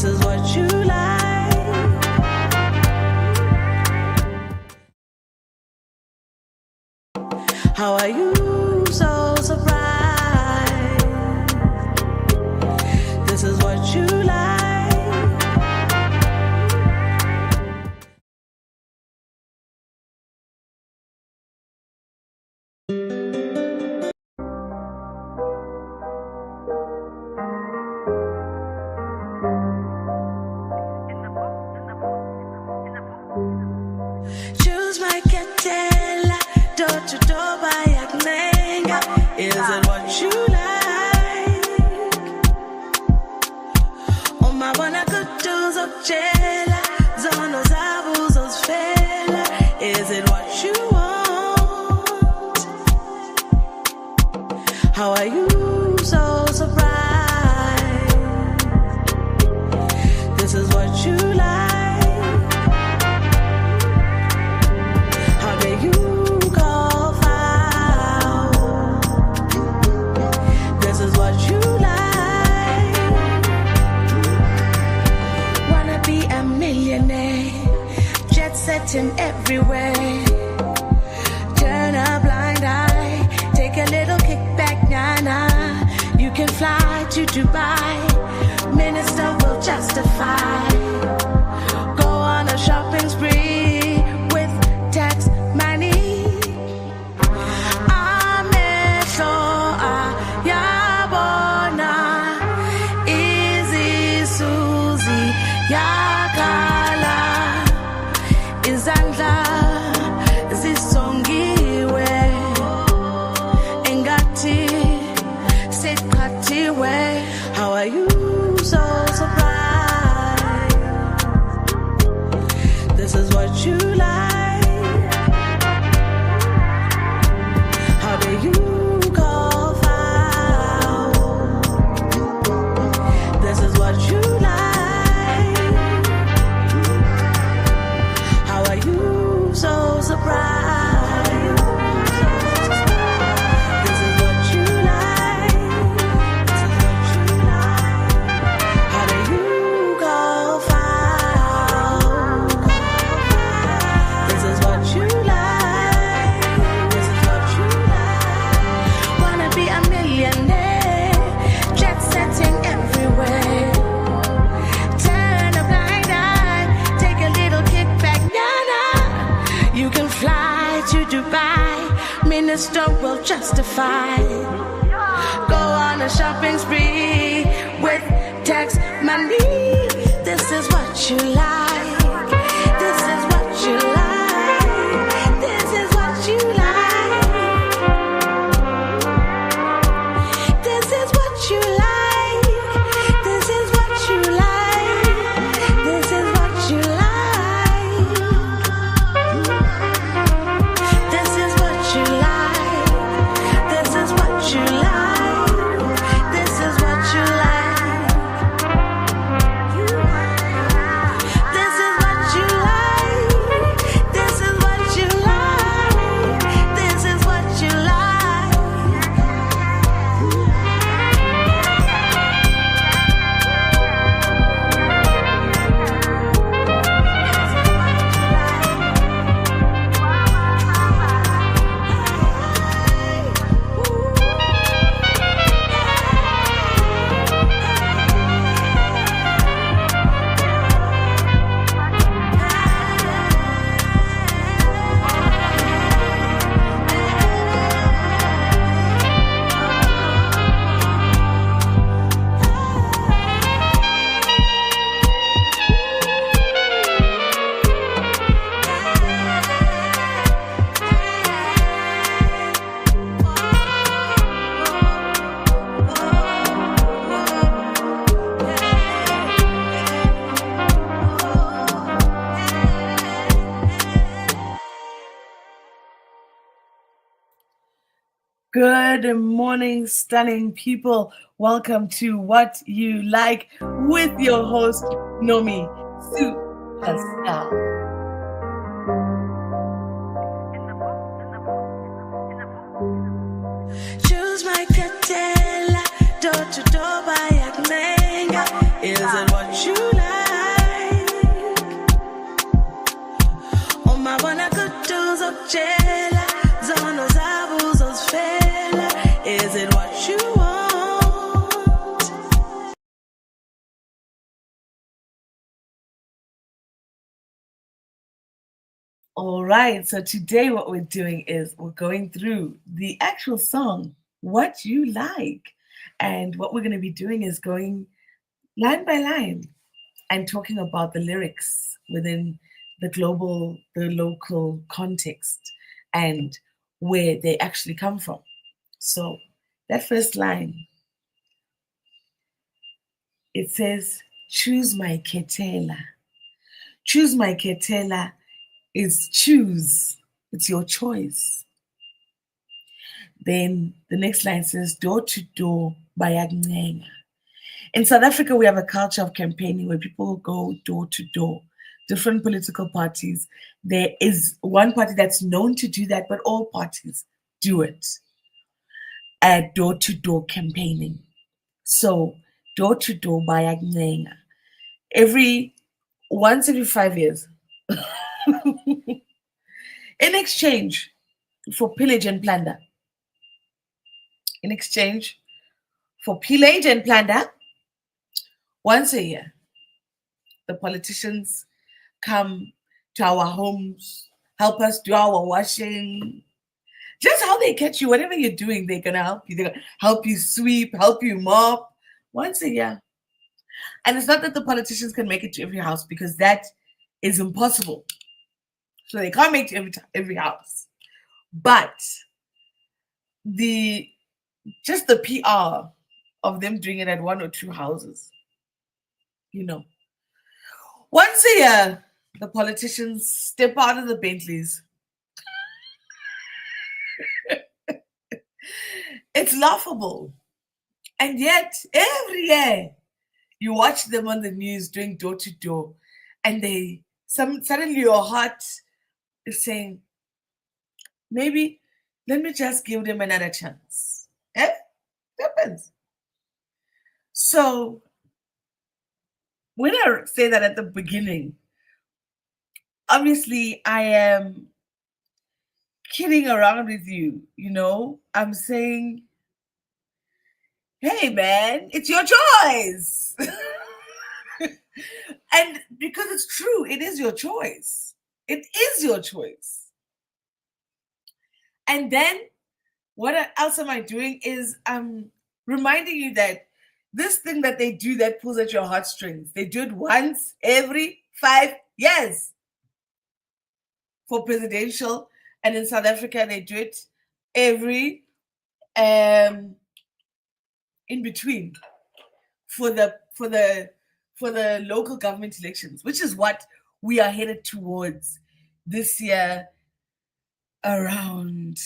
is what you like. How are you so surprised? This is what you like. Choose my ketela, door to door by Agmenga. Is it what you like? Oh, my bona good dudes of jela, zono zabus of fela. Is it what you want? How are you so surprised? This is what you like. Setting everywhere. Turn a blind eye, take a little kickback, nana. You can fly to Dubai, minister will justify. Go on a shopping spree with tax money. Yabona, Easy Susie, Yakala. Izandla zisongiwe engathi siqhathiwe. How are you so surprised? This is what you like. How do you call foul? This is what you like. So surprised. This is what you like. This is what you like. How do you call foul? This is what you like. This is what you like. Wanna be a millionaire, jet setting everywhere. Turn a blind eye, take a little kickback, nana. You can fly to Dubai, minister will justify. Go on a shopping spree with tax money. This is what you like. This is what you like. This is what you like. This is what you like. This is what you like. This is what you like. Good morning, stunning people. Welcome to What You Like with your host, Nomi Superstar. Choose my ketela, door to door by Agmenga. Is it what you like? Umabona kutu zokutshela zona zabo uzozifela. Is it what you want? All right, so today what we're doing is we're going through the actual song, What You Like. And what we're going to be doing is going line by line and talking about the lyrics within the local context and where they actually come from. So that first line, it says, choose my ketela. Choose my ketela is choose. It's your choice. Then the next line says, door to door, bayagnenga. In South Africa, we have a culture of campaigning where people go door to door, different political parties. There is one party that's known to do that, but all parties do it at door to door campaigning. So, door to door bayagnenga. Once every 5 years, in exchange for pillage and plunder. In exchange for pillage and plunder, once a year, the politicians come to our homes, help us do our washing. Just how they catch you, whatever you're doing, they're going to help you. They're going to help you sweep, help you mop once a year. And it's not that the politicians can make it to every house because that is impossible. So they can't make it to every house. But just the PR of them doing it at one or two houses, once a year, the politicians step out of the Bentleys. It's laughable. And yet, every year, you watch them on the news doing door to door, and suddenly your heart is saying, maybe let me just give them another chance. It happens. So, when I say that at the beginning, obviously I am kidding around with you, I'm saying, hey man, it's your choice. And because it's true, it is your choice. It is your choice. And then what else am I doing is I'm reminding you that this thing that they do that pulls at your heartstrings, they do it once every 5 years for presidential. And in South Africa, they do it every in between for the local government elections, which is what we are headed towards this year around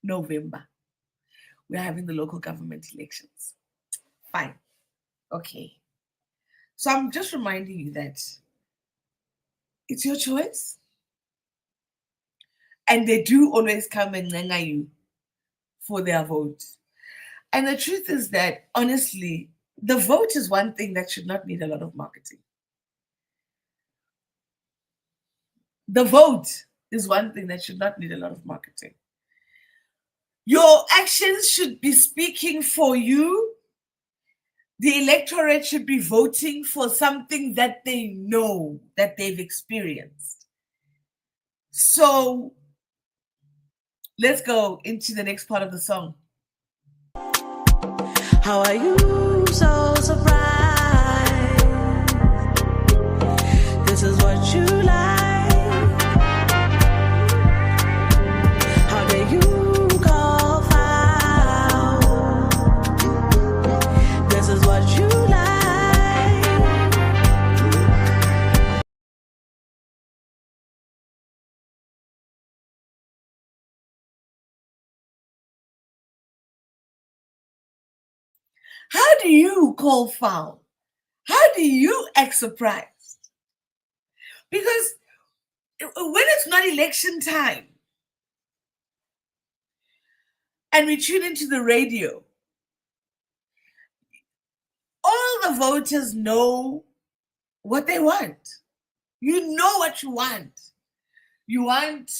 November. We're having the local government elections. Fine. Okay. So I'm just reminding you that it's your choice. And they do always come and nanga you for their vote. And the truth is that, honestly, the vote is one thing that should not need a lot of marketing. The vote is one thing that should not need a lot of marketing. Your actions should be speaking for you. The electorate should be voting for something that they know, that they've experienced. So let's go into the next part of the song. How are you so surprised? This is what you like. How dare you call foul? This is what you like. How do you call foul? How do you act surprised? Because when it's not election time and we tune into the radio, all the voters know what they want. You know what you want. You want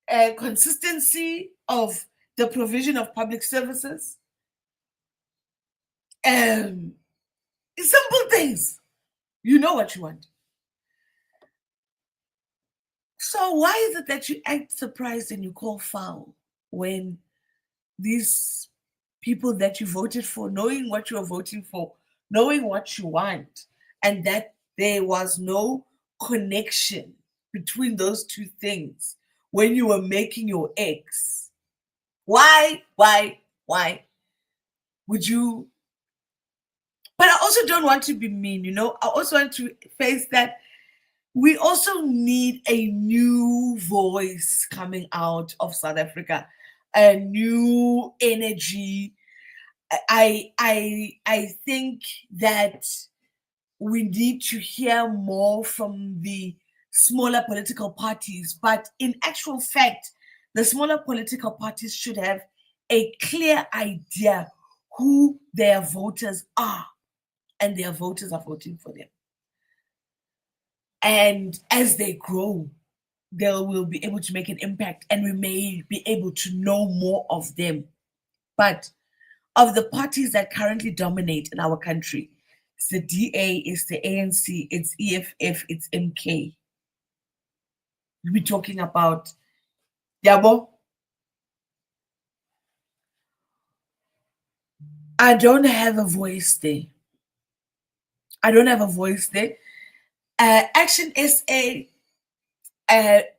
a consistency of the provision of public services. Simple things. You know what you want. So why is it that you act surprised and you call foul when these people that you voted for, knowing what you are voting for, knowing what you want, and that there was no connection between those two things when you were making your eggs? Why would you? But I also don't want to be mean, I also want to face that we also need a new voice coming out of South Africa, a new energy. I think that we need to hear more from the smaller political parties, but in actual fact, the smaller political parties should have a clear idea who their voters are, and their voters are voting for them. And as they grow, they will be able to make an impact, and we may be able to know more of them. But of the parties that currently dominate in our country, it's the DA, it's the ANC, it's EFF, it's MK. We're talking about Yabo. I don't have a voice there. Action SA,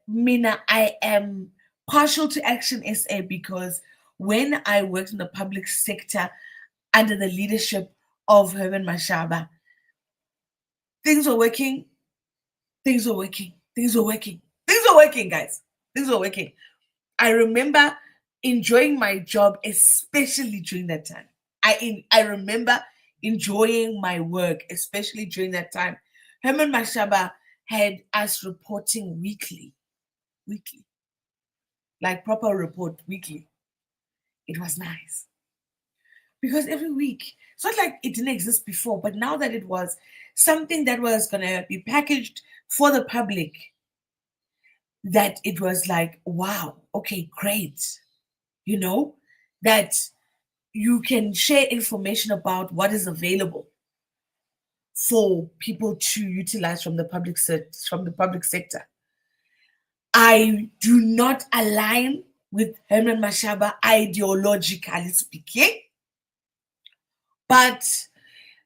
Mina, I am partial to Action SA because when I worked in the public sector under the leadership of Herman Mashaba, things were working, guys. Things were working. I remember enjoying my job, especially during that time. I remember enjoying my work, especially during that time. Herman Mashaba had us reporting weekly, like proper report weekly. It was nice because every week, it's not like it didn't exist before, but now that it was something that was going to be packaged for the public, that it was like, wow, okay, great. That you can share information about what is available for people to utilize from the public sector. I do not align with Herman Mashaba ideologically speaking, but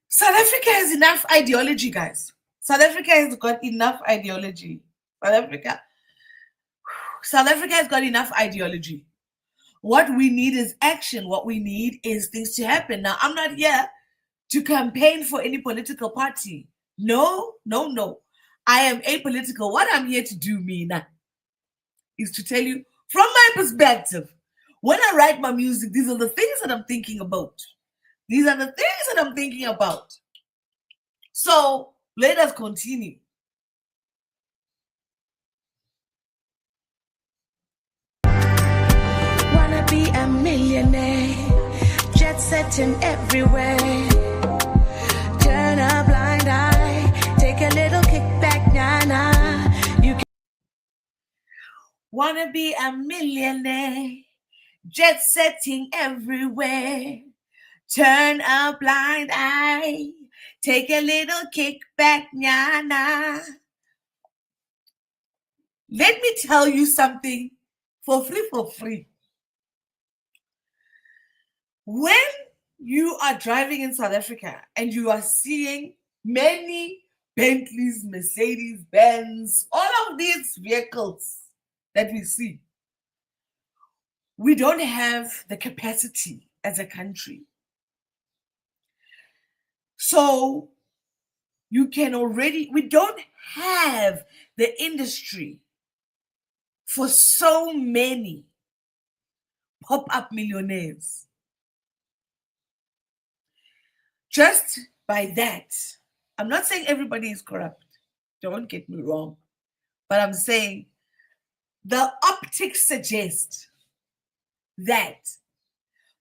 South Africa has enough ideology, guys. South Africa has got enough ideology. South Africa has got enough ideology. What we need is action. What we need is things to happen. Now, I'm not here to campaign for any political party. No. I am apolitical. What I'm here to do, Mina, is to tell you from my perspective, when I write my music, these are the things that I'm thinking about. So let us continue. Wanna be a millionaire, jet setting everywhere. Turn a blind eye, take a little kickback, nah. You can Wanna be a millionaire, jet setting everywhere. Turn a blind eye, take a little kickback, nah. Let me tell you something for free. When you are driving in South Africa and you are seeing many Bentleys, Mercedes, Benz, all of these vehicles that we see, we don't have the capacity as a country. So we don't have the industry for so many pop-up millionaires. Just by that, I'm not saying everybody is corrupt. Don't get me wrong. But I'm saying the optics suggest that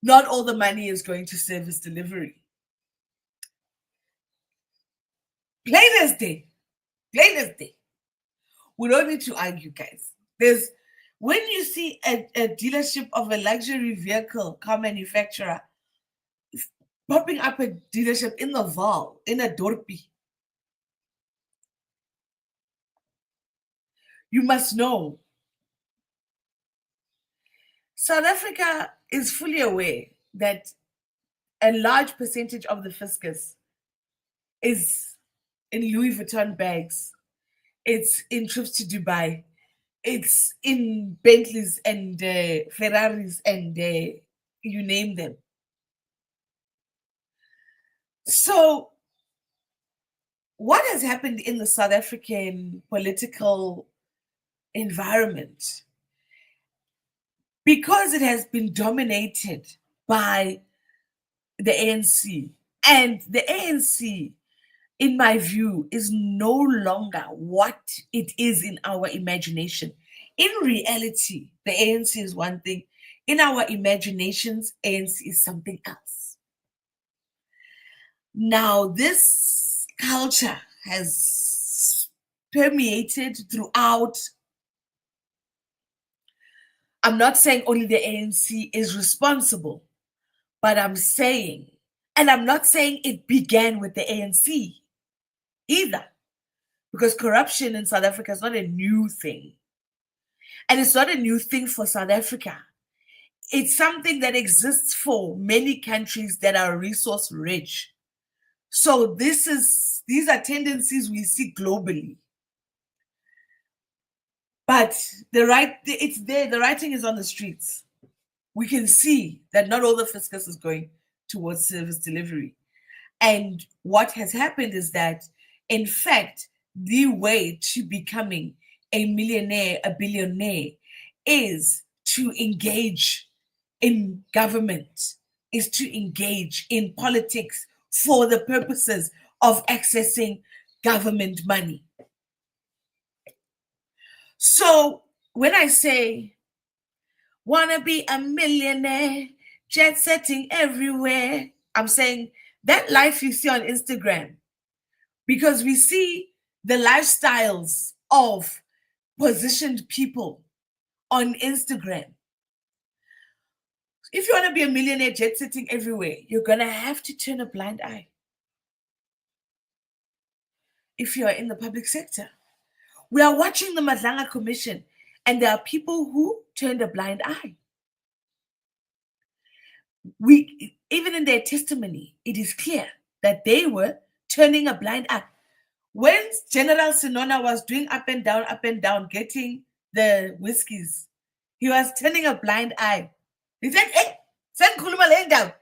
not all the money is going to service delivery. Plain as day. Plain as day. We don't need to argue, guys. When you see a dealership of a luxury vehicle car manufacturer popping up a dealership in the Vaal, in a dorpie, you must know South Africa is fully aware that a large percentage of the fiscus is in Louis Vuitton bags. It's in trips to Dubai. It's in Bentleys and Ferraris and you name them. So what has happened in the South African political environment, because it has been dominated by the ANC, and the ANC, in my view, is no longer what it is in our imagination. In reality, the ANC is one thing. In our imaginations, ANC is something else. Now, this culture has permeated throughout. I'm not saying only the ANC is responsible, but I'm saying, and I'm not saying it began with the ANC either, because corruption in South Africa is not a new thing. And it's not a new thing for South Africa. It's something that exists for many countries that are resource rich. So these are tendencies we see globally. But it's there, the writing is on the streets. We can see that not all the fiscus is going towards service delivery. And what has happened is that, in fact, the way to becoming a millionaire, a billionaire, is to engage in government, is to engage in politics for the purposes of accessing government money. So when I say, wanna be a millionaire, jet setting everywhere, I'm saying that life you see on Instagram, because we see the lifestyles of positioned people on Instagram. If you want to be a millionaire jet setting everywhere, you're going to have to turn a blind eye. If you are in the public sector, we are watching the Madlanga Commission, and there are people who turned a blind eye. Even in their testimony, it is clear that they were turning a blind eye. When General Sinona was doing up and down, getting the whiskies, he was turning a blind eye. He said, hey, send Kuluma laying down.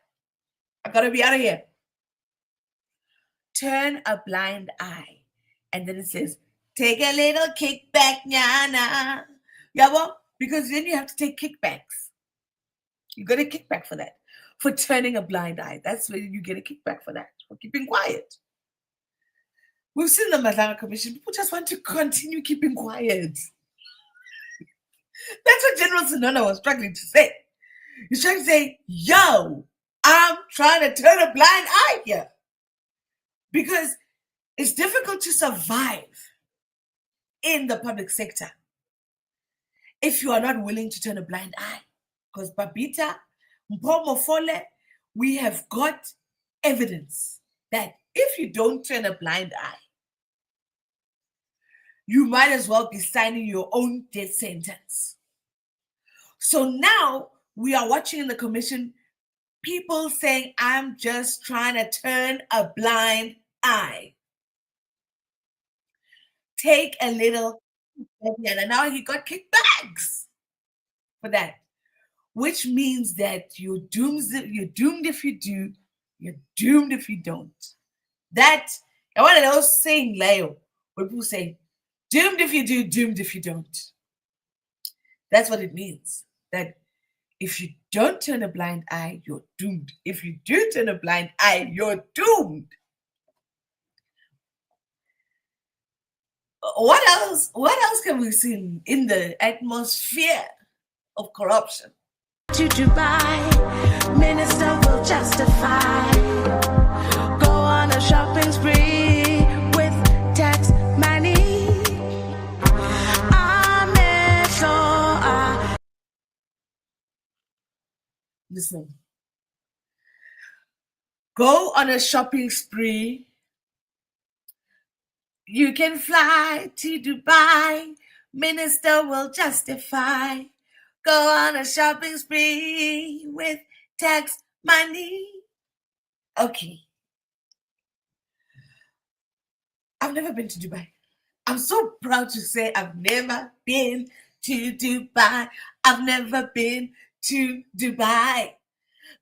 I gotta be out of here. Turn a blind eye. And then it says, take a little kickback, nyana. Yeah, because then you have to take kickbacks. You got a kickback for that. For turning a blind eye. That's where you get a kickback for that. For keeping quiet. We've seen the Madlanga Commission. People just want to continue keeping quiet. That's what General Sinona was struggling to say. He's trying to say, yo, I'm trying to turn a blind eye here. Because it's difficult to survive in the public sector if you are not willing to turn a blind eye. Because Babita, Mpho Mofole, we have got evidence that if you don't turn a blind eye, you might as well be signing your own death sentence. So now we are watching in the commission people saying, I'm just trying to turn a blind eye. Take a little, and now he got kickbacks for that, which means that you're doomed if you do, you're doomed if you don't. That, and one of those saying, Leo, where people say, doomed if you do, doomed if you don't. That's what it means. That if you don't turn a blind eye, you're doomed. If you do turn a blind eye, you're doomed. What else can we see in the atmosphere of corruption? To Dubai, minister will justify. Go on a shopping spree with listen. Go on a shopping spree. You can fly to Dubai. Minister will justify. Go on a shopping spree with tax money. Okay. I've never been to Dubai. I'm so proud to say I've never been to Dubai. I've never been to Dubai.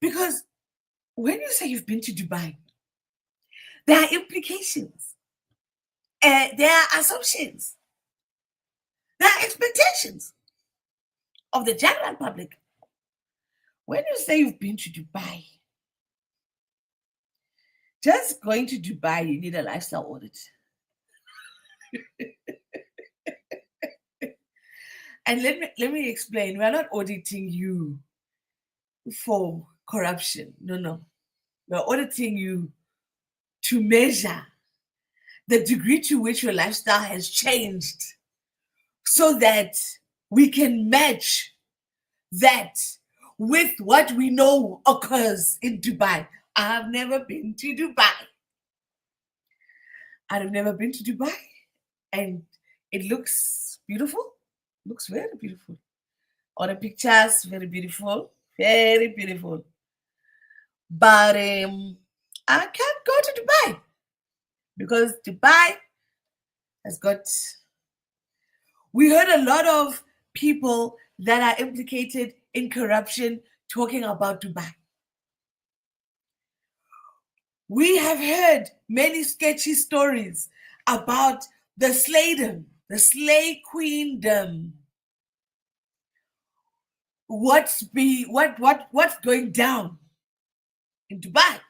Because when you say you've been to Dubai, there are implications. There are assumptions. There are expectations of the general public. When you say you've been to Dubai, just going to Dubai, you need a lifestyle audit. And let me explain. We're not auditing you for corruption. No. We're auditing you to measure the degree to which your lifestyle has changed so that we can match that with what we know occurs in Dubai. I've never been to Dubai. I've never been to Dubai, and it looks beautiful. Looks very beautiful. All the pictures, very beautiful. Very beautiful. But I can't go to Dubai because Dubai has got... We heard a lot of people that are implicated in corruption talking about Dubai. We have heard many sketchy stories about the slaydom, the slay queendom. What's going down in Dubai?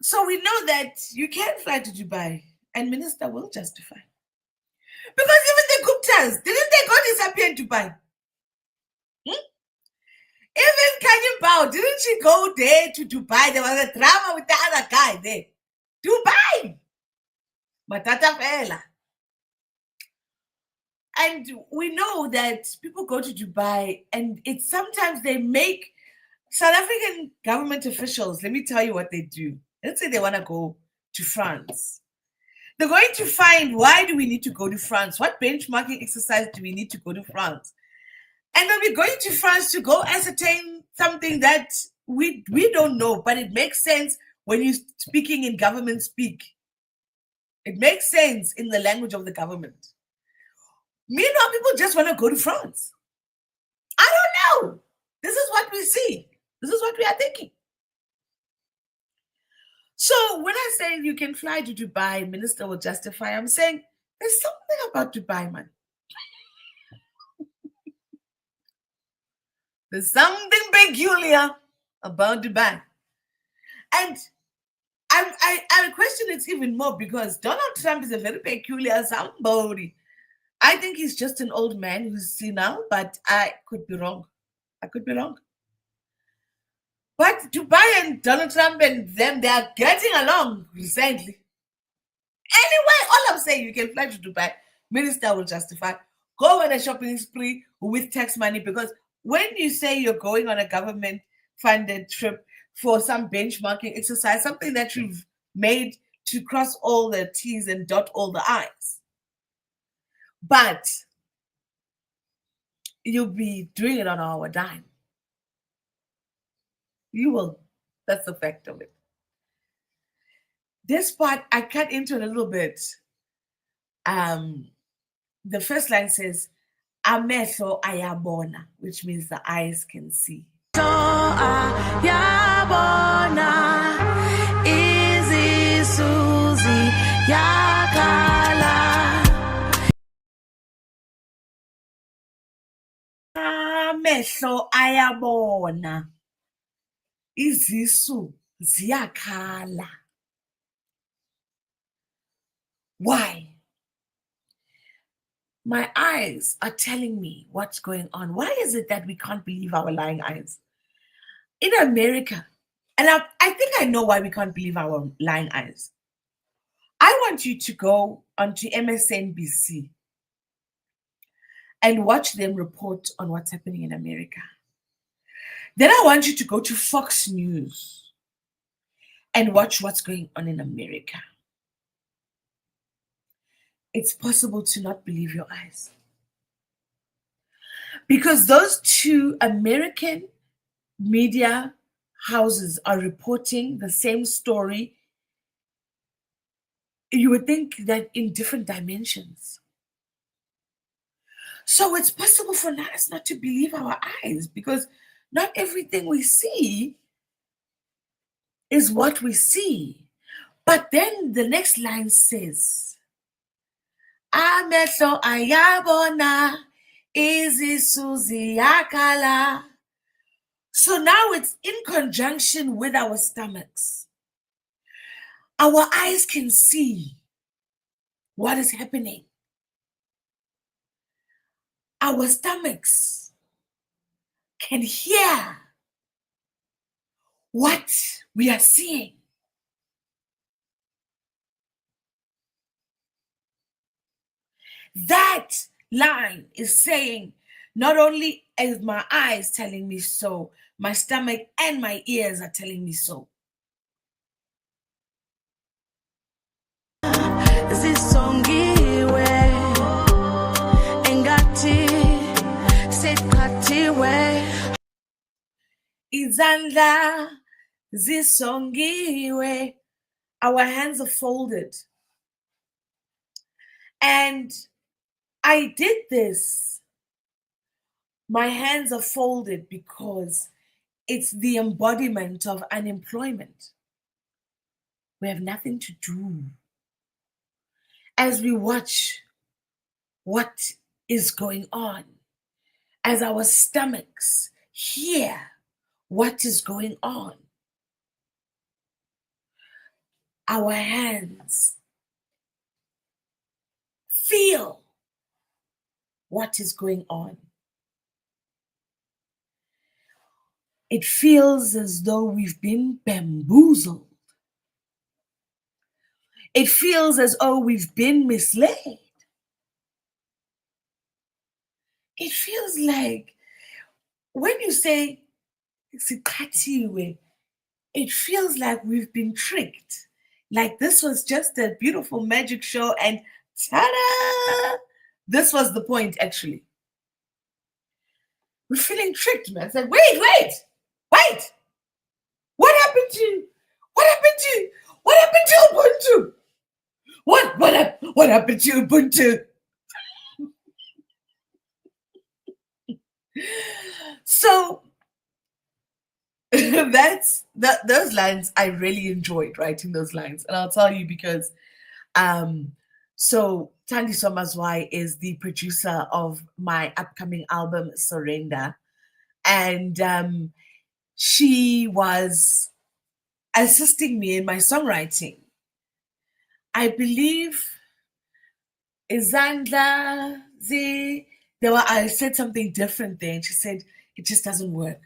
So we know that you can fly to Dubai, and minister will justify. Because even the Guptas, didn't they go disappear in Dubai? Even Kanye Bao, didn't she go there to Dubai? There was a drama with the other guy there. Dubai! Matata Fela. And we know that people go to Dubai, and it's sometimes they make South African government officials, let me tell you what they do. Let's say they want to go to France. They're going to find, why do we need to go to France? What benchmarking exercise do we need to go to France? And they'll be going to France to go ascertain something that we don't know, but it makes sense when you're speaking in government speak. It makes sense in the language of the government. Meanwhile, people just want to go to France. I don't know. This is what we see. This is what we are thinking. So when I say you can fly to Dubai, minister will justify, I'm saying there's something about Dubai, man. There's something peculiar about Dubai. And I question it even more because Donald Trump is a very peculiar somebody. I think he's just an old man who's senile, but I could be wrong. I could be wrong. But Dubai and Donald Trump and them, they are getting along recently. Anyway, all I'm saying, you can fly to Dubai. Minister will justify. Go on a shopping spree with tax money, because when you say you're going on a government-funded trip for some benchmarking exercise, something that you've made to cross all the T's and dot all the I's, but you'll be doing it on our dime. You will. That's the fact of it. This part, I cut into it a little bit. The first line says, Amehlo ayabona, which means the eyes can see. Amehlo ayabona. Izisu ziyakhala. Why? My eyes are telling me what's going on. Why is it that we can't believe our lying eyes? In America, and I think I know why we can't believe our lying eyes. I want you to go onto MSNBC and watch them report on what's happening in America. Then I want you to go to Fox News and watch what's going on in America. It's possible to not believe your eyes. Because those two American media houses are reporting the same story. You would think that in different dimensions. So it's possible for us not to believe our eyes, because not everything we see is what we see. But then the next line says, Amehlo ayabona, izisu ziyakhala. So now it's in conjunction with our stomachs. Our eyes can see what is happening. Our stomachs can hear what we are seeing. That line is saying, not only is my eyes telling me so, my stomach and my ears are telling me so. Zisongiwe engathi sekhathiwe Izandla zisongiwe. Our hands are folded. And I did this. My hands are folded because it's the embodiment of unemployment. We have nothing to do. As we watch what is going on, as our stomachs hear what is going on, our hands feel what is going on. It feels as though we've been bamboozled. It feels as though we've been misled. It feels like when you say sikhathiwe, it feels like we've been tricked. Like this was just a beautiful magic show and ta-da! This was the point, actually. We're feeling tricked, man. It's like, wait! What happened to Ubuntu? What happened to Ubuntu? So those lines, I really enjoyed writing those lines, and I'll tell you because so Thandiswa Mazwai is the producer of my upcoming album Surrender, and she was assisting me in my songwriting. I believe Izandla I said something different there, and she said it just doesn't work.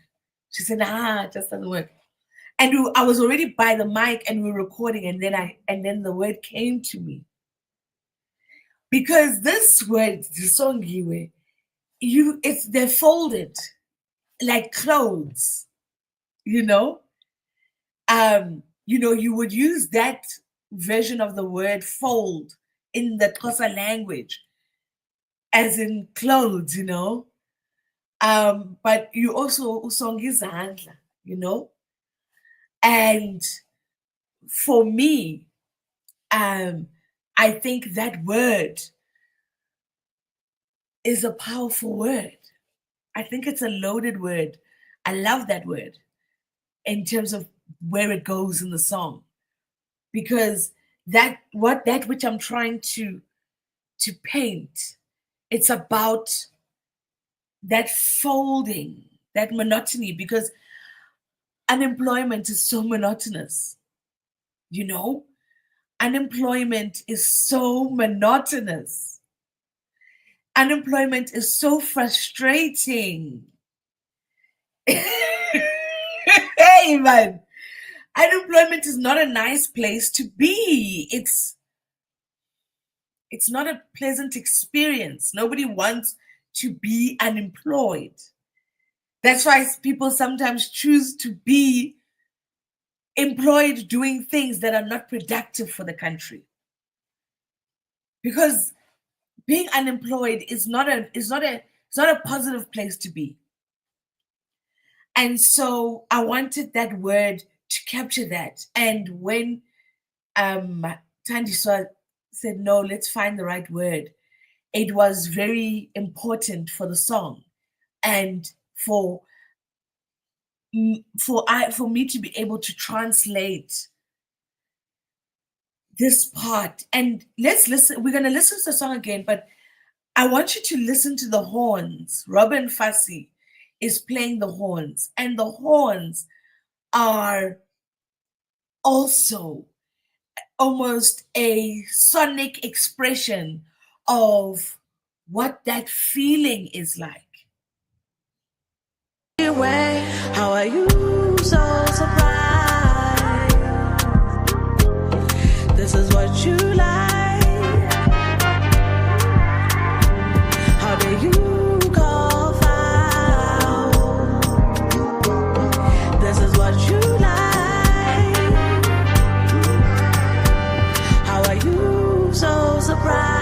She said, it just doesn't work. And I was already by the mic and we were recording, and then the word came to me. Because this word, Zisongiwe, they're folded like clothes, you know? You would use that version of the word fold in the Xhosa language as in clothes, you know? But you also usongizandla, you know? And for me, I think that word is a powerful word. I think it's a loaded word. I love that word in terms of where it goes in the song, because that which I'm trying to paint, it's about that folding, that monotony, because unemployment is so monotonous, you know? Unemployment is so monotonous. Unemployment is so frustrating. Hey, man. Unemployment is not a nice place to be. It's not a pleasant experience. Nobody wants to be unemployed. That's why people sometimes choose to be employed doing things that are not productive for the country. Because being unemployed is not a positive place to be. And so I wanted that word to capture that. And when Thandiswa said, no, let's find the right word, it was very important for the song and for me to be able to translate this part. And let's listen. We're going to listen to the song again, but I want you to listen to the horns. Robin Fassie is playing the horns, and the horns are also almost a sonic expression of what that feeling is like. How are you so surprised? This is what you like. How do you call foul? This is what you like. How are you so surprised?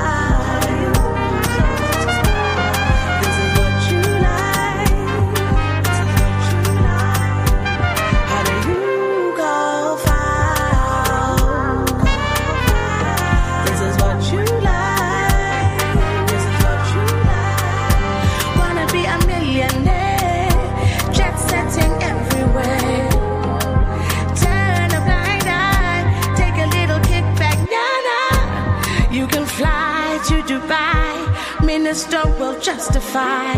Minister will justify.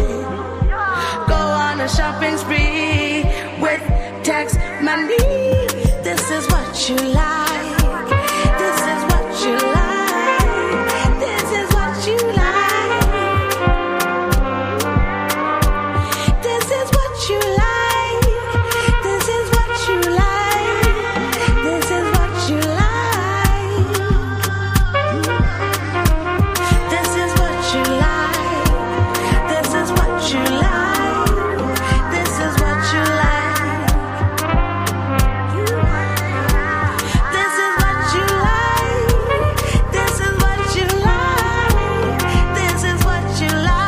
Go on a shopping spree with tax money. This is what you like. This is what you like. This is what you like. This is what you like. This is what you like. This is what you like. This is what you like. This is what you like. This is what you like. This is what you like. This is what you like. This is what you like.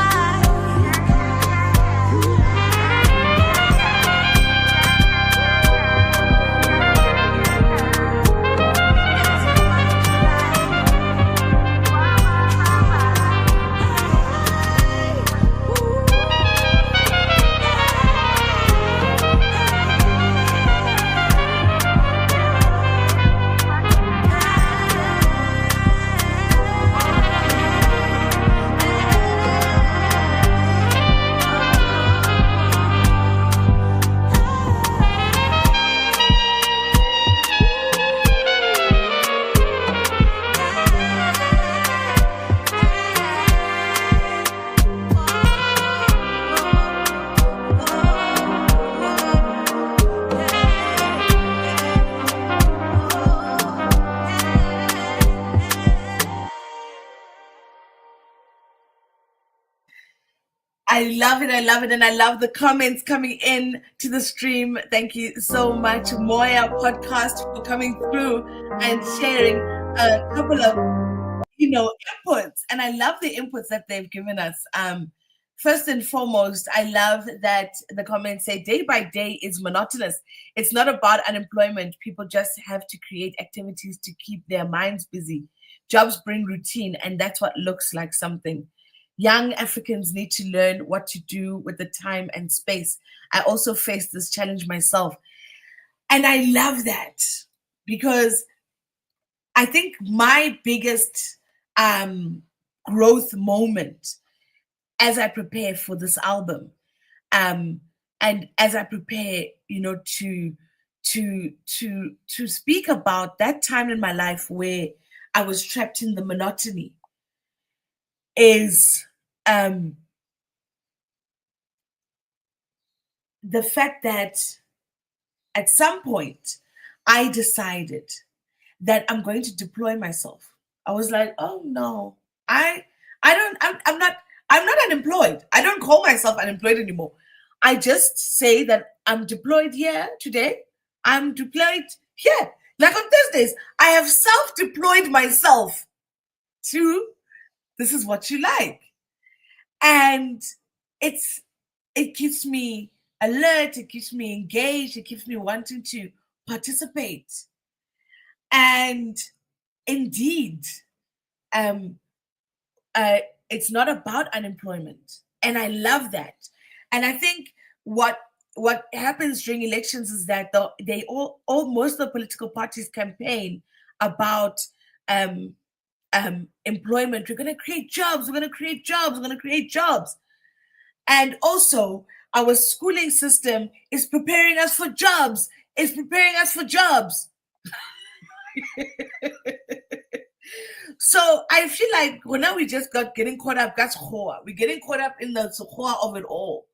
I love it. I love it. And I love the comments coming in to the stream. Thank you so much, Moya Podcast, for coming through and sharing a couple of, inputs. And I love the inputs that they've given us. First and foremost, I love that the comments say day by day is monotonous. It's not about unemployment. People just have to create activities to keep their minds busy. Jobs bring routine, and that's what looks like something. Young Africans need to learn what to do with the time and space. I also faced this challenge myself. And I love that because I think my biggest growth moment as I prepare for this album, and as I prepare, to speak about that time in my life where I was trapped in the monotony, is the fact that at some point I decided that I'm going to deploy myself. I was like, oh no, I'm not unemployed. I don't call myself unemployed anymore. I just say that I'm deployed here today. I'm deployed here. Like on Thursdays, I have self-deployed myself to this is what you like. And it keeps me alert, it keeps me engaged, it keeps me wanting to participate. And indeed, it's not about unemployment. And I love that. And I think what happens during elections is that most of the political parties campaign about employment. We're going to create jobs. We're going to create jobs. We're going to create jobs. And also, our schooling system is preparing us for jobs. It's preparing us for jobs. So I feel like now we just getting caught up. That's hoa. We're getting caught up in the hoa of it all.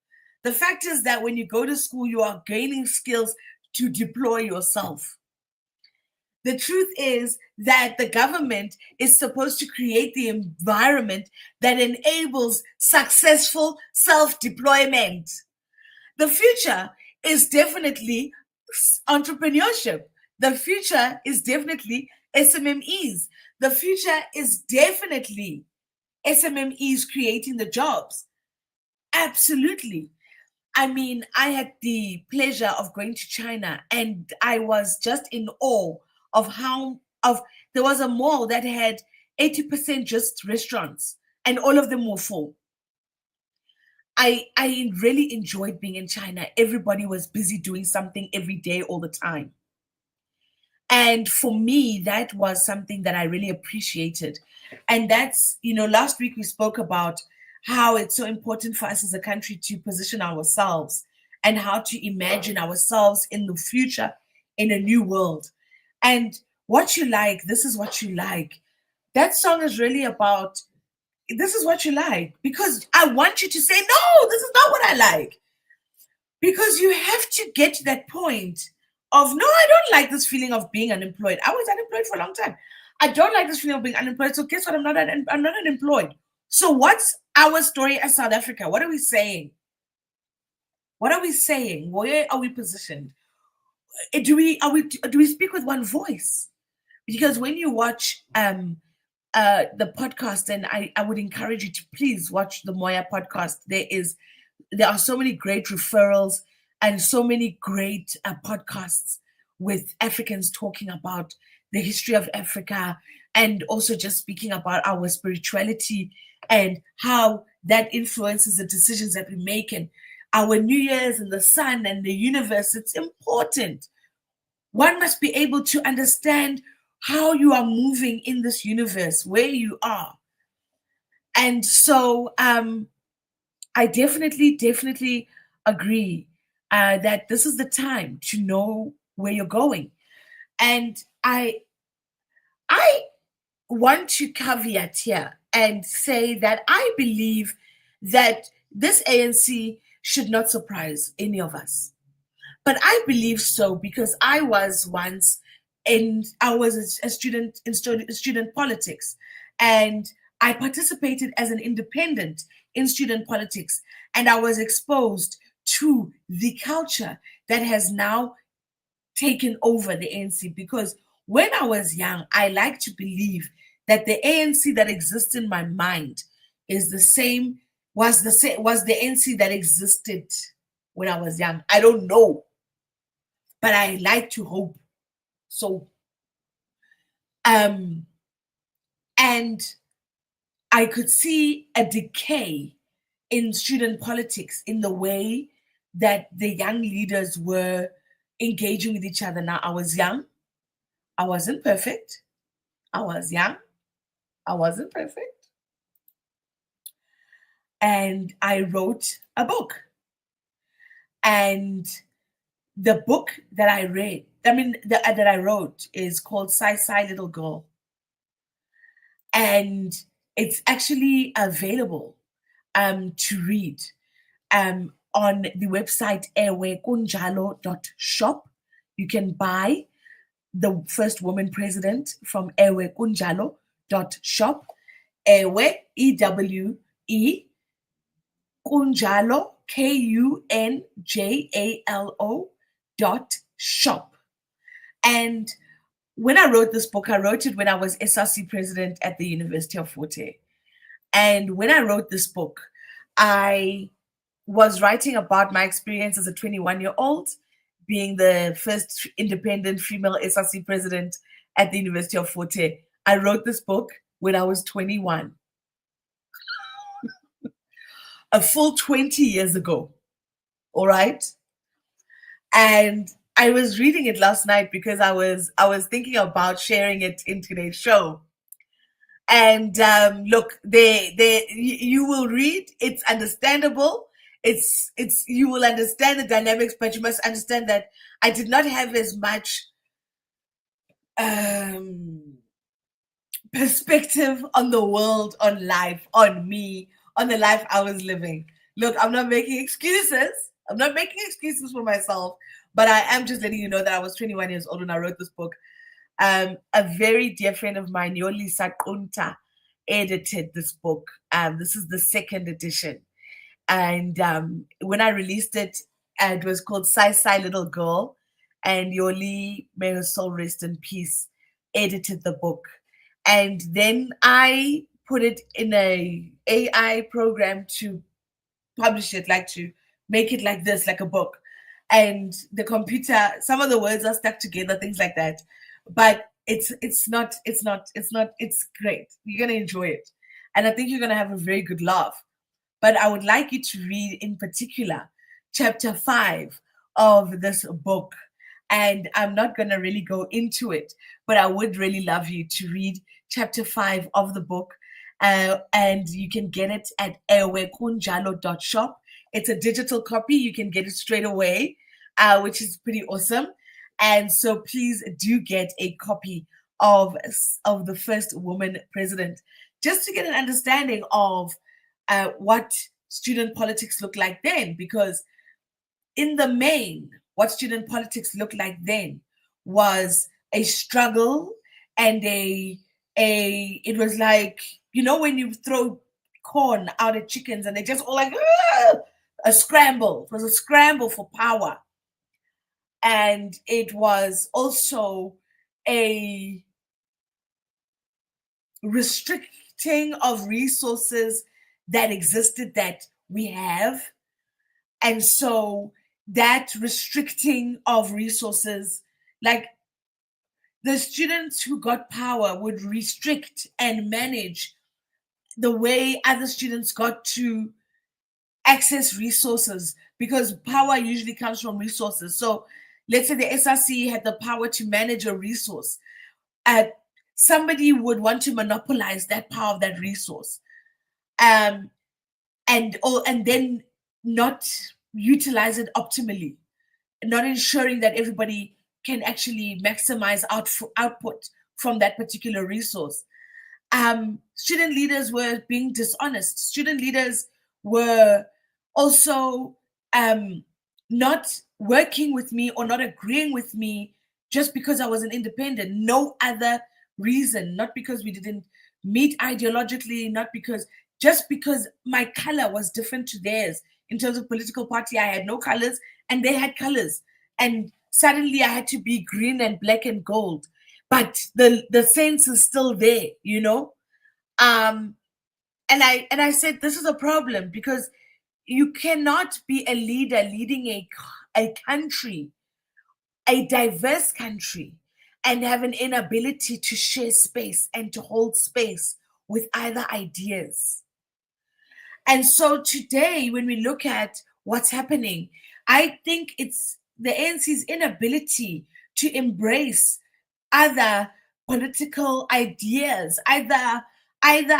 The fact is that when you go to school, you are gaining skills to deploy yourself. The truth is that the government is supposed to create the environment that enables successful self-deployment. The future is definitely entrepreneurship. The future is definitely SMMEs. The future is definitely SMMEs creating the jobs. Absolutely. I mean, I had the pleasure of going to China, and I was just in awe of there was a mall that had 80% just restaurants, and all of them were full. I really enjoyed being in China. Everybody was busy doing something every day, all the time. And for me, that was something that I really appreciated. And that's, last week we spoke about how it's so important for us as a country to position ourselves and how to imagine ourselves in the future in a new world. And what you like, this is what you like. That song is really about, this is what you like. Because I want you to say, no, this is not what I like. Because you have to get to that point of, no, I don't like this feeling of being unemployed. I was unemployed for a long time. I don't like this feeling of being unemployed. So guess what? I'm not unemployed. So what's our story as South Africa? What are we saying? What are we saying? Where are we positioned? Do we speak with one voice? Because when you watch the podcast, and I would encourage you to please watch the Moya podcast. There are so many great referrals and so many great podcasts with Africans talking about the history of Africa, and also just speaking about our spirituality and how that influences the decisions that we make, and our New Year's and the sun and the universe. It's important. One must be able to understand how you are moving in this universe, where you are. And so I definitely agree that this is the time to know where you're going. And I want to caveat here and say that I believe that this ANC should not surprise any of us. But I believe so because I was once a student in student politics, and I participated as an independent in student politics, and I was exposed to the culture that has now taken over the ANC. Because when I was young, I like to believe that the ANC that exists in my mind was the ANC that existed when I was young. I don't know, but I like to hope so. And I could see a decay in student politics in the way that the young leaders were engaging with each other. Now, I was young. I wasn't perfect. I was young. I wasn't perfect. And I wrote a book. And the book that I read, that I wrote is called Sai Sai Little Girl. And it's actually available to read on the website ewekunjalo.shop. You can buy The First Woman President from ewekunjalo.shop. Ewe, E-W-E, Kunjalo, KUNJALO.shop. And when I wrote this book, I wrote it when I was SRC president at the University of Fort Hare. And when I wrote this book, I was writing about my experience as a 21-year-old, being the first independent female SRC president at the University of Fort Hare. I wrote this book when I was 21, a full 20 years ago. All right. And I was reading it last night because I was thinking about sharing it in today's show. And look, you will read. It's understandable. It's you will understand the dynamics, but you must understand that I did not have as much perspective on the world, on life, on me, on the life I was living. Look, I'm not making excuses. I'm not making excuses for myself, but I am just letting you know that I was 21 years old when I wrote this book. A very dear friend of mine, Yolisa Kunta, edited this book. This is the second edition. And when I released it, it was called Sai Little Girl. And Yoli, may her soul rest in peace, edited the book. And then I put it in a AI program to publish it, like to make it like this, like a book. And the computer, some of the words are stuck together, things like that. But it's great. You're gonna enjoy it. And I think you're gonna have a very good laugh. But I would like you to read in particular chapter 5 of this book. And I'm not gonna really go into it, but I would really love you to read chapter 5 of the book. And you can get it at ewekunjalo.shop. It's a digital copy. You can get it straight away, which is pretty awesome. And so please do get a copy of the first woman president, just to get an understanding of what student politics looked like then. Because in the main, what student politics looked like then was a struggle and it was like, you know, when you throw corn out at chickens and they just all like, a scramble. It was a scramble for power. And it was also a restricting of resources that existed that we have. And so that restricting of resources, like the students who got power would restrict and manage the way other students got to access resources, because power usually comes from resources. So let's say the SRC had the power to manage a resource. Somebody would want to monopolize that power of that resource, and then not utilize it optimally, not ensuring that everybody can actually maximize output from that particular resource. Student leaders were being dishonest. Student leaders were also not working with me or not agreeing with me just because I was an independent. No other reason, not because we didn't meet ideologically, just because my color was different to theirs. In terms of political party, I had no colors and they had colors. And suddenly I had to be green and black and gold. But the sense is still there, you know? And I said, this is a problem, because you cannot be a leader leading a country, a diverse country, and have an inability to share space and to hold space with other ideas. And so today, when we look at what's happening, I think it's the ANC's inability to embrace other political ideas, either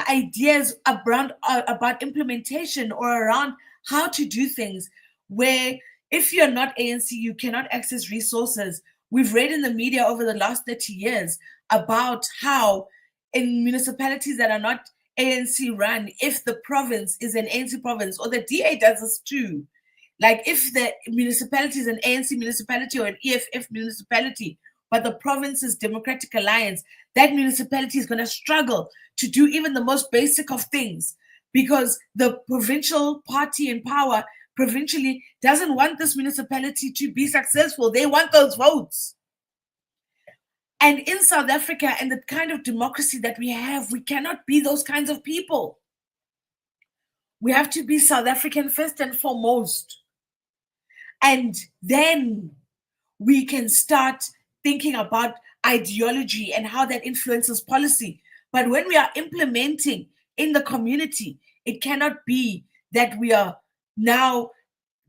ideas about implementation or around how to do things, where if you're not ANC, you cannot access resources. We've read in the media over the last 30 years about how in municipalities that are not ANC run, if the province is an ANC province, or the DA does this too, like if the municipality is an ANC municipality or an EFF municipality, but the province is Democratic Alliance, that municipality is going to struggle to do even the most basic of things, because the provincial party in power provincially doesn't want this municipality to be successful. They want those votes. And in South Africa and the kind of democracy that we have, we cannot be those kinds of people. We have to be South African first and foremost. And then we can start thinking about ideology and how that influences policy. But when we are implementing in the community, it cannot be that we are now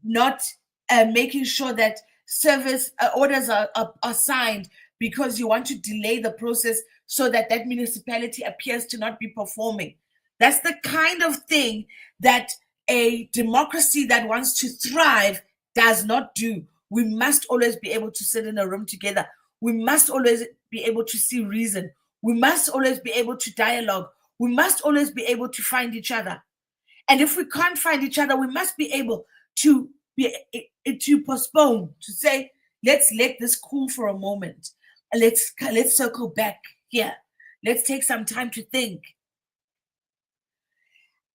not making sure that service orders are signed because you want to delay the process so that that municipality appears to not be performing. That's the kind of thing that a democracy that wants to thrive does not do. We must always be able to sit in a room together. We must always be able to see reason. We must always be able to dialogue. We must always be able to find each other. And if we can't find each other, we must be able to postpone, to say, let's let this cool for a moment. Let's circle back here. Let's take some time to think.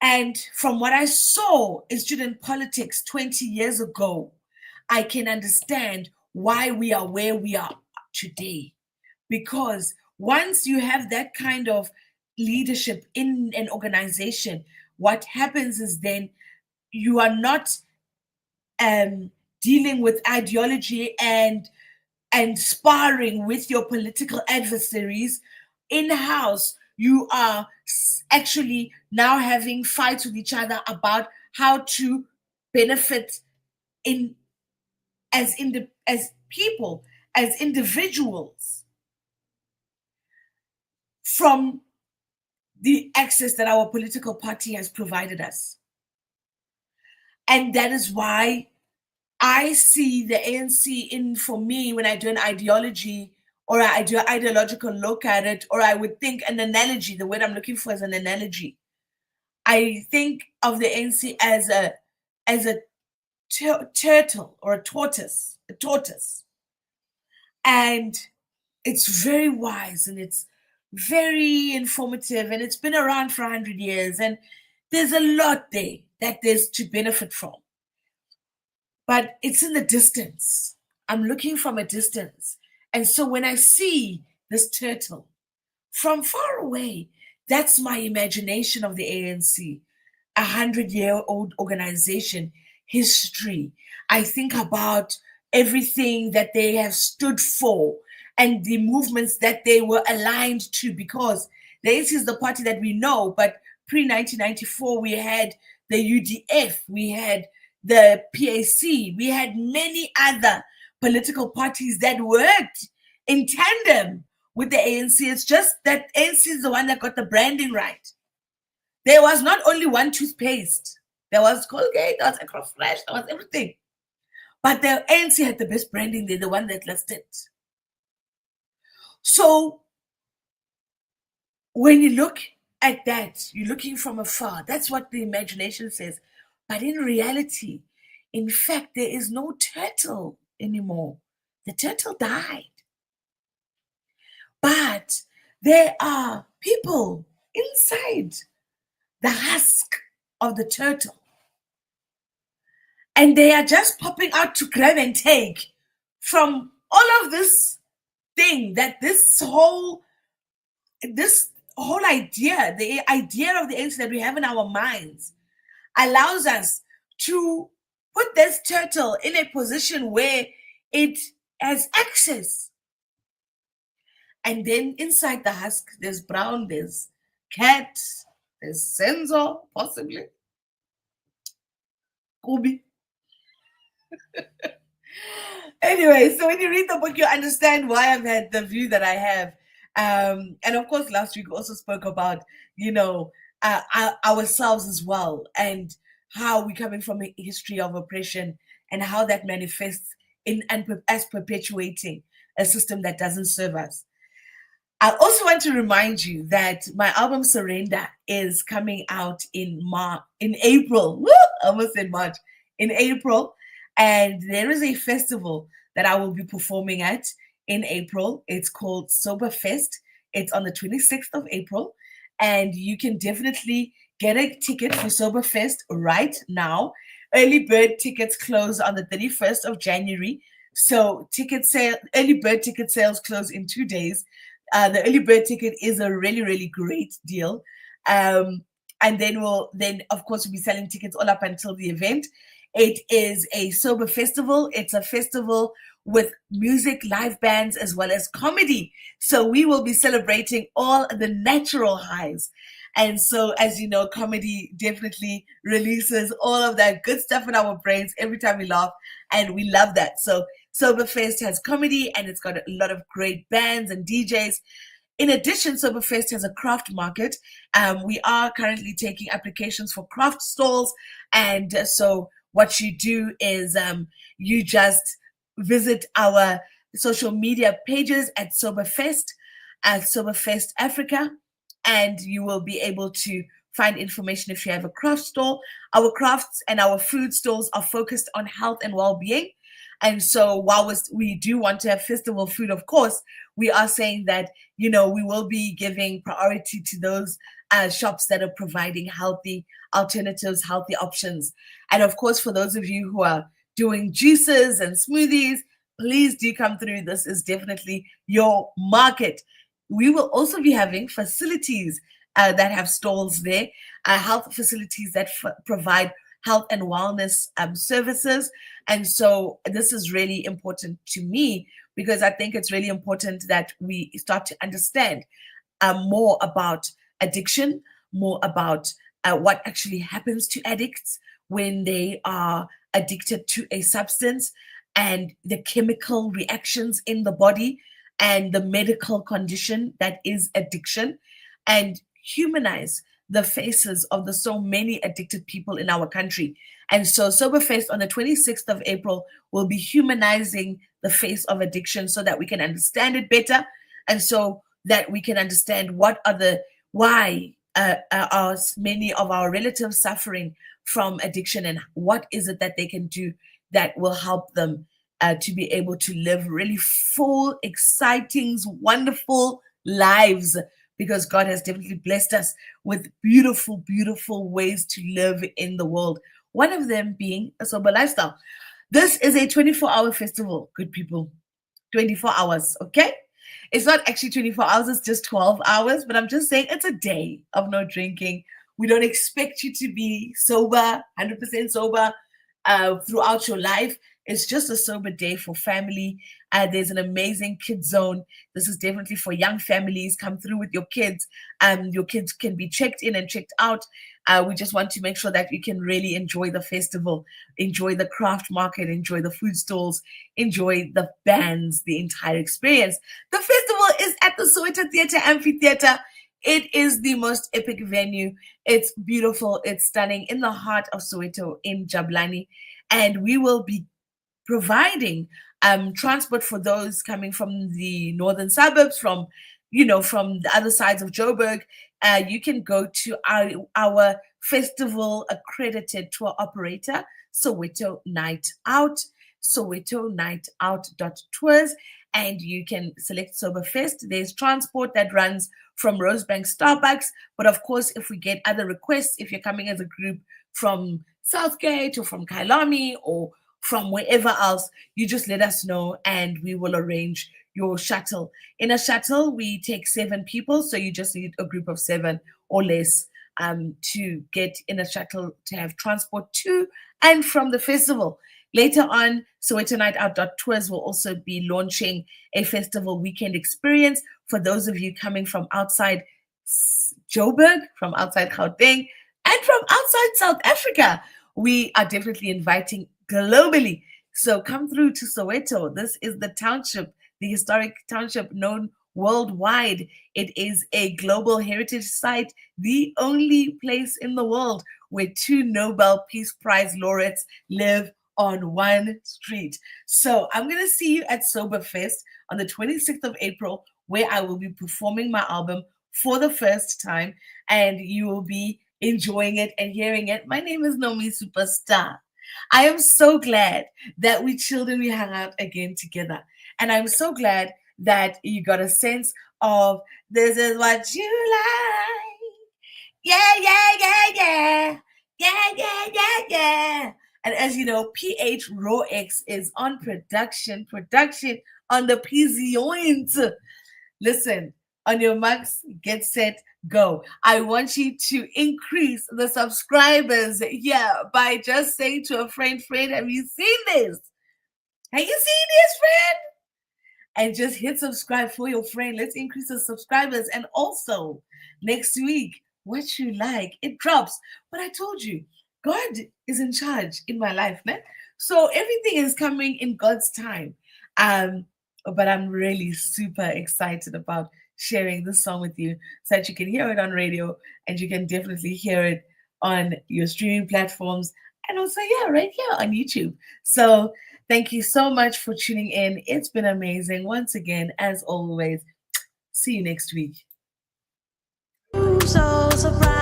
And from what I saw in student politics 20 years ago, I can understand why we are where we are today. Because once you have that kind of leadership in an organization, what happens is then you are not dealing with ideology and sparring with your political adversaries in-house. You are actually now having fights with each other about how to benefit as people, as individuals, from the access that our political party has provided us. And that is why I see the ANC in, for me, when I do an ideology or I do an ideological look at it, or I would think an analogy, the word I'm looking for is an analogy. I think of the ANC as a turtle or a tortoise. And it's very wise and it's very informative and it's been around for 100 years. And there's a lot there that there's to benefit from. But it's in the distance. I'm looking from a distance. And so when I see this turtle from far away, that's my imagination of the ANC, 100-year-old organization, history. I think about everything that they have stood for and the movements that they were aligned to, because the ANC is the party that we know, but pre-1994, we had the UDF, we had the PAC, we had many other political parties that worked in tandem with the ANC. It's just that ANC is the one that got the branding right. There was not only one toothpaste. There was Colgate, there was Ecrofresh, there was everything. But the ANC had the best branding. They're the one that lasted. So when you look at that, you're looking from afar. That's what the imagination says. But in reality, in fact, there is no turtle anymore. The turtle died. But there are people inside the husk of the turtle. And they are just popping out to grab and take from all of this thing, that this whole idea, the idea of the ANC that we have in our minds, allows us to put this turtle in a position where it has access. And then inside the husk, there's brown, there's cat, there's sensor, possibly. Kubi. Anyway, so when you read the book, you understand why I've had the view that I have. And of course, last week we also spoke about, ourselves as well, and how we're coming from a history of oppression and how that manifests as perpetuating a system that doesn't serve us. I also want to remind you that my album Surrender is coming out in April. Woo! I almost said March. In April. And there is a festival that I will be performing at in April. It's called Sober Fest. It's on the 26th of April. And you can definitely get a ticket for Sober Fest right now Early bird tickets close on the 31st of January. So early bird ticket sales close in 2 days. The early bird ticket is a really, really great deal. And then of course we'll be selling tickets all up until the event. It is a sober festival. It's a festival with music, live bands, as well as comedy. So we will be celebrating all the natural highs. And so, as you know, comedy definitely releases all of that good stuff in our brains every time we laugh, and we love that. So Soberfest has comedy, and it's got a lot of great bands and DJs. In addition, Soberfest has a craft market. We are currently taking applications for craft stalls. And so what you do is you just visit our social media pages at Soberfest Africa, and you will be able to find information if you have a craft store. Our crafts and our food stalls are focused on health and well-being. And so while we do want to have festival food, of course, we are saying that, we will be giving priority to those shops that are providing healthy alternatives, healthy options. And of course, for those of you who are doing juices and smoothies, please do come through. This is definitely your market. We will also be having facilities that have stalls there, health facilities that provide health and wellness services. And so this is really important to me, because I think it's really important that we start to understand more about addiction, more about what actually happens to addicts when they are addicted to a substance, and the chemical reactions in the body, and the medical condition that is addiction, and humanize the faces of the so many addicted people in our country. And so Soberfest on the 26th of April will be humanizing the face of addiction, so that we can understand it better, and so that we can understand why are many of our relatives suffering from addiction, and what is it that they can do that will help them to be able to live really full, exciting, wonderful lives, because God has definitely blessed us with beautiful, beautiful ways to live in the world. One of them being a sober lifestyle. This is a 24-hour festival, good people. 24 hours, okay? It's not actually 24 hours, it's just 12 hours, but I'm just saying it's a day of no drinking. We don't expect you to be sober, 100% sober throughout your life. It's just a sober day for family. There's an amazing kids zone. This is definitely for young families. Come through with your kids. Your kids can be checked in and checked out. We just want to make sure that you can really enjoy the festival, enjoy the craft market, enjoy the food stalls, enjoy the bands, the entire experience. The festival is at the Soweto Theatre Amphitheatre. It is the most epic venue. It's beautiful. It's stunning, in the heart of Soweto in Jabulani. And we will be providing transport for those coming from the northern suburbs, from the other sides of Joburg. You can go to our festival accredited tour operator, Soweto Night Out, sowetonightout.tours, and you can select Soberfest. There's transport that runs from Rosebank Starbucks, but of course, if we get other requests, if you're coming as a group from Southgate or from Kailami or from wherever else, you just let us know and we will arrange your shuttle. In a shuttle, we take 7 people, so you just need a group of 7 or less to get in a shuttle to have transport to and from the festival. Later on, SowetoNightOut.tours will also be launching a festival weekend experience for those of you coming from outside Joburg, from outside Gauteng, and from outside South Africa. We are definitely inviting globally. So come through to Soweto. This is the township, the historic township known worldwide. It is a global heritage site, the only place in the world where 2 Nobel Peace Prize laureates live on one street. So I'm going to see you at Soberfest on the 26th of April, where I will be performing my album for the first time, and you will be enjoying it and hearing it. My name is Nomi Superstar. I am so glad that we children, we hung out again together. And I'm so glad that you got a sense of this is what you like. Yeah, yeah, yeah, yeah. Yeah, yeah, yeah, yeah. And as you know, PH Raw X is on production on the PZOint. Listen, on your marks, get set, go. I want you to increase the subscribers here by just saying to a friend, have you seen this? Have you seen this, friend? And just hit subscribe for your friend. Let's increase the subscribers. And also, next week, what you like, it drops. But I told you, God is in charge in my life, man. So everything is coming in God's time. But I'm really super excited about sharing this song with you so that you can hear it on radio and you can definitely hear it on your streaming platforms and also, yeah, right here on YouTube. So thank you so much for tuning in. It's been amazing. Once again, as always, see you next week. So surprised.